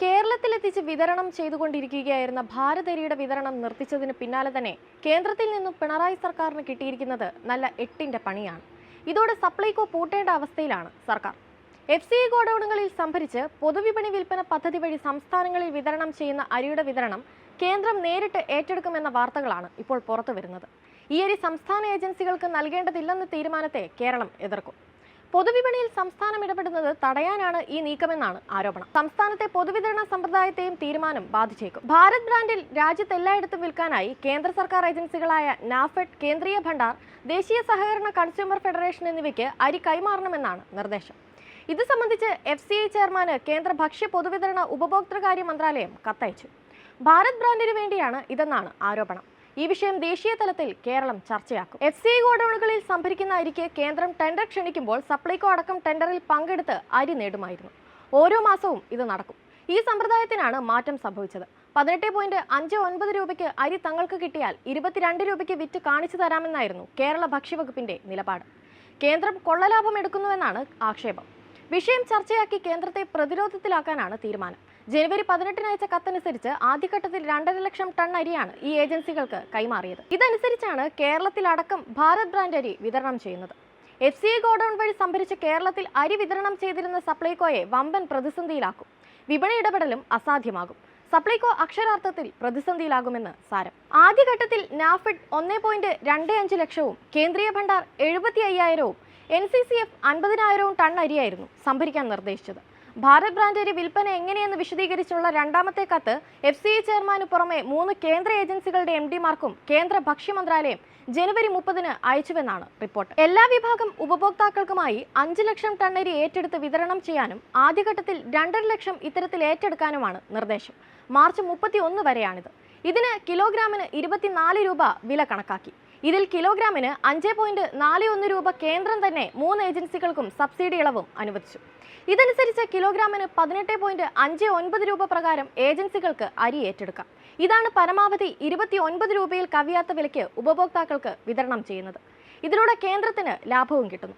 കേരളത്തിലെത്തിച്ച് വിതരണം ചെയ്തുകൊണ്ടിരിക്കുകയായിരുന്ന ഭാരതരിയുടെ വിതരണം നിർത്തിച്ചതിന് പിന്നാലെ തന്നെ കേന്ദ്രത്തിൽ നിന്നും പിണറായി സർക്കാരിന് കിട്ടിയിരിക്കുന്നത് നല്ല എട്ടിന്റെ പണിയാണ്. ഇതോടെ സപ്ലൈകോ പൂട്ടേണ്ട അവസ്ഥയിലാണ് സർക്കാർ. FCI ഗോഡൌണുകളിൽ സംഭരിച്ച് പൊതുവിപണി വിൽപ്പന പദ്ധതി വഴി സംസ്ഥാനങ്ങളിൽ വിതരണം ചെയ്യുന്ന അരിയുടെ വിതരണം കേന്ദ്രം നേരിട്ട് ഏറ്റെടുക്കുമെന്ന വാർത്തകളാണ് ഇപ്പോൾ പുറത്തുവരുന്നത്. ഈ അരി സംസ്ഥാന ഏജൻസികൾക്ക് നൽകേണ്ടതില്ലെന്ന തീരുമാനത്തെ കേരളം എതിർക്കും. പൊതുവിപണിയിൽ സംസ്ഥാനം ഇടപെടുന്നത് തടയാനാണ് ഈ നീക്കമെന്നാണ് ആരോപണം. സംസ്ഥാനത്തെ പൊതുവിതരണ സമ്പ്രദായത്തെയും തീരുമാനം ബാധിച്ചേക്കും. ഭാരത് ബ്രാൻഡിൽ രാജ്യത്ത് എല്ലായിടത്തും വിൽക്കാനായി കേന്ദ്ര സർക്കാർ ഏജൻസികളായ നാഫെഡ്, കേന്ദ്രീയ ഭണ്ഡാർ, ദേശീയ സഹകരണ കൺസ്യൂമർ ഫെഡറേഷൻ എന്നിവയ്ക്ക് അരി കൈമാറണമെന്നാണ് നിർദ്ദേശം. ഇത് സംബന്ധിച്ച് FCI ചെയർമാന് കേന്ദ്ര ഭക്ഷ്യ പൊതുവിതരണ ഉപഭോക്തൃകാര്യ മന്ത്രാലയം കത്തയച്ചു. ഭാരത് ബ്രാൻഡിന് വേണ്ടിയാണ് ഇതെന്നാണ് ആരോപണം. ഈ വിഷയം ദേശീയ തലത്തിൽ കേരളം ചർച്ചയാക്കും. FCI ഗോഡൌണുകളിൽ സംഭരിക്കുന്ന അരിക്ക് കേന്ദ്രം ടെൻഡർ ക്ഷണിക്കുമ്പോൾ സപ്ലൈകോ അടക്കം ടെൻഡറിൽ പങ്കെടുത്ത് അരി നേടുമായിരുന്നു. ഓരോ മാസവും ഇത് നടക്കും. ഈ സമ്പ്രദായത്തിനാണ് മാറ്റം സംഭവിച്ചത്. 18.59 രൂപയ്ക്ക് അരി തങ്ങൾക്ക് കിട്ടിയാൽ 22 രൂപയ്ക്ക് വിറ്റ് കാണിച്ചു തരാമെന്നായിരുന്നു കേരള ഭക്ഷ്യവകുപ്പിന്റെ നിലപാട്. കേന്ദ്രം കൊള്ളലാഭം എടുക്കുന്നുവെന്നാണ് ആക്ഷേപം. വിഷയം ചർച്ചയാക്കി കേന്ദ്രത്തെ പ്രതിരോധത്തിലാക്കാനാണ് തീരുമാനം. ജനുവരി 18 അയച്ച കത്തനുസരിച്ച് ആദ്യഘട്ടത്തിൽ 2.5 ലക്ഷം ടൺ അരിയാണ് ഈ ഏജൻസികൾക്ക് കൈമാറിയത്. ഇതനുസരിച്ചാണ് കേരളത്തിലടക്കം ഭാരത് ബ്രാൻഡ് അരി വിതരണം ചെയ്യുന്നത്. FCI ഗോഡൌൺ വഴി സംഭരിച്ച് കേരളത്തിൽ അരി വിതരണം ചെയ്തിരുന്ന സപ്ലൈകോയെ വമ്പൻ പ്രതിസന്ധിയിലാക്കും. വിപണി ഇടപെടലും അസാധ്യമാകും. സപ്ലൈകോ അക്ഷരാർത്ഥത്തിൽ പ്രതിസന്ധിയിലാകുമെന്ന് സാരം. ആദ്യഘട്ടത്തിൽ നാഫെഡ് 1.25 ലക്ഷവും കേന്ദ്രീയ ഭണ്ഡാർ 75,000-വും NCCF 50,000-വും ടൺ അരിയായിരുന്നു സംഭരിക്കാൻ നിർദ്ദേശിച്ചത്. ഭാരത് ബ്രാൻഡ് അരി വിൽപ്പന എങ്ങനെയെന്ന് വിശദീകരിച്ചുള്ള രണ്ടാമത്തെ കത്ത് FCI ചെയർമാനു പുറമെ 3 കേന്ദ്ര ഏജൻസികളുടെ MD-മാർക്കും കേന്ദ്ര ഭക്ഷ്യ മന്ത്രാലയം ജനുവരി 30-ന് അയച്ചുവെന്നാണ് റിപ്പോർട്ട്. എല്ലാ വിഭാഗം ഉപഭോക്താക്കൾക്കുമായി 5 ലക്ഷം ടൺ അരി ഏറ്റെടുത്ത് വിതരണം ചെയ്യാനും ആദ്യഘട്ടത്തിൽ 2.5 ലക്ഷം ഇത്തരത്തിൽ ഏറ്റെടുക്കാനുമാണ് നിർദ്ദേശം. മാർച്ച് 31 വരെയാണിത്. ഇതിന് കിലോഗ്രാമിന് 24 രൂപ വില കണക്കാക്കി. ഇതിൽ കിലോഗ്രാമിന് 5.41 രൂപ കേന്ദ്രം തന്നെ 3 ഏജൻസികൾക്കും സബ്സിഡി ഇളവും അനുവദിച്ചു. ഇതനുസരിച്ച് കിലോഗ്രാമിന് 18.59 രൂപ പ്രകാരം ഏജൻസികൾക്ക് അരി ഏറ്റെടുക്കാം. ഇതാണ് പരമാവധി 29 രൂപയിൽ കവിയാത്ത വിലയ്ക്ക് ഉപഭോക്താക്കൾക്ക് വിതരണം ചെയ്യുന്നത്. ഇതിലൂടെ കേന്ദ്രത്തിന് ലാഭവും കിട്ടുന്നു.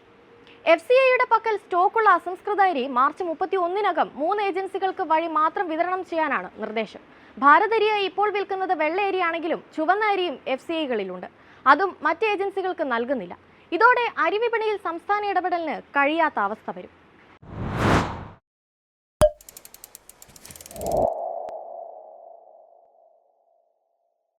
FCIയുടെ പക്കൽ സ്റ്റോക്കുള്ള അസംസ്കൃത അരി മാർച്ച് 31-നകം 3 ഏജൻസികൾക്ക് വഴി മാത്രം വിതരണം ചെയ്യാനാണ് നിർദ്ദേശം. ഭാരത് അരിയായി ഇപ്പോൾ വിൽക്കുന്നത് വെള്ള അരിയാണെങ്കിലും ചുവന്ന അരിയും FCIകളിലുണ്ട്. അതും മറ്റ് ഏജൻസികൾക്ക് നൽകുന്നില്ല. ഇതോടെ അരി വിപണിയിൽ സംസ്ഥാന ഇടപെടലിന് കഴിയാത്ത അവസ്ഥ വരും.